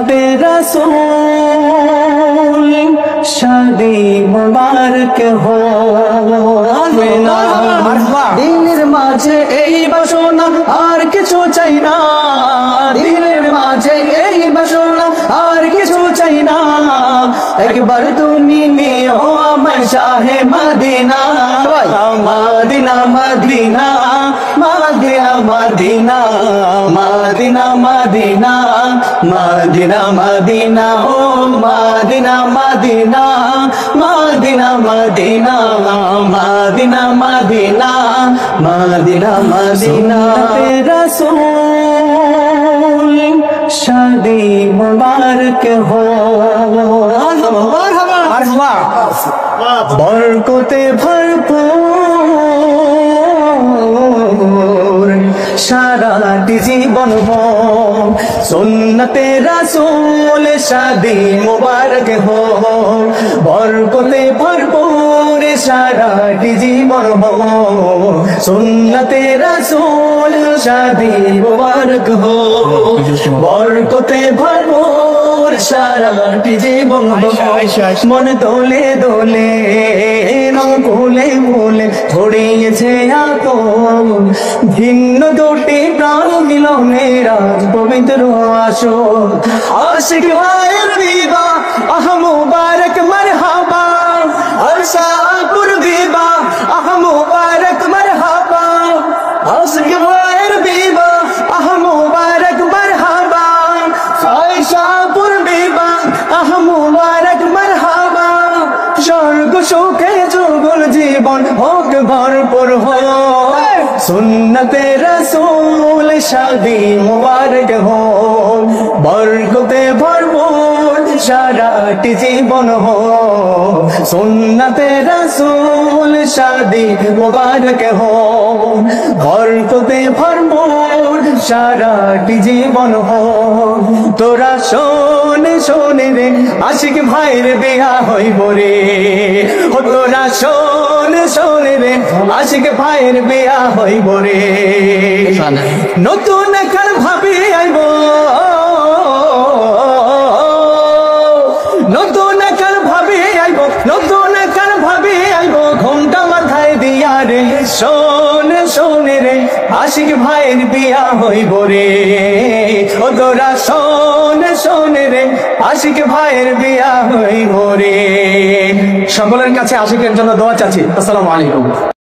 सुन्नते रसूल शादी मुबारक हो दिलेर माझे এই বাসনা আর কিছু চাই না দিলের মাঝে এই বাসনা আর কিছু চাই না একবার তুমি নিও আমায় শাহে Medina Medina Medina Medina Medina Medina Medina Medina Medina ও Medina Medina Medina Medina Medina Medina Medina Medina रसूल शादी मुबारक हो बरकते भरपूर साराटी जीवन हो सुन्नते रसूल शादी मुबारक हो बरकते भरपूर साराटी जीवन हो सुन्नते रसूल शादी मुबारक हो बरकते भरपूर साराटी जीवन हो मन दोले दोले नकुले मूले ছড়িয়েছে আতঙ্ক ভিন্ন দুটি প্রাণ মিলনে রাজ পবিত্র আসর আশিক ভাইয়ের বিবাহ আহ মুবারক মারহাবা আশাপুর বিবাহ আহ মুবারক মারহাবা আশিক ভাইয়ের বিবাহ আহ মুবারক মারহাবা আশাপুর বিবাহ আহ মুবারক মারহাবা স্বর্গ সুখে যুগল জীবন হোক ভরপুর हो सुन्नते रसूल शादी मुबारक हो बरकते भरपूर साराटी जीवन हो सुन्नते रसूल शादी मुबारक हो बरकते भरपूर साराटी जीवन हो तोरा शोन शोने रे आशिक भाईर बिया हইব রে ও তোরা শোন শোনে রে আশিক ভাইয়ের বিয়া হইব রে নতুন কাল ভাবি আইব নতুন কাল ভাবি আইব নতুন কাল ভাবি আইব ঘুমটা মাথায় দিয়া রে শোন শোনে রে আশিক ভাইয়ের বিয়া হইব রে ও তোরা শোন শোনে রে আশিক ভাইয়ের বিয়া হইব রে সকলের কাছে আশিকের জন্য দোয়া চাচ্ছি আসসালামু আলাইকুম।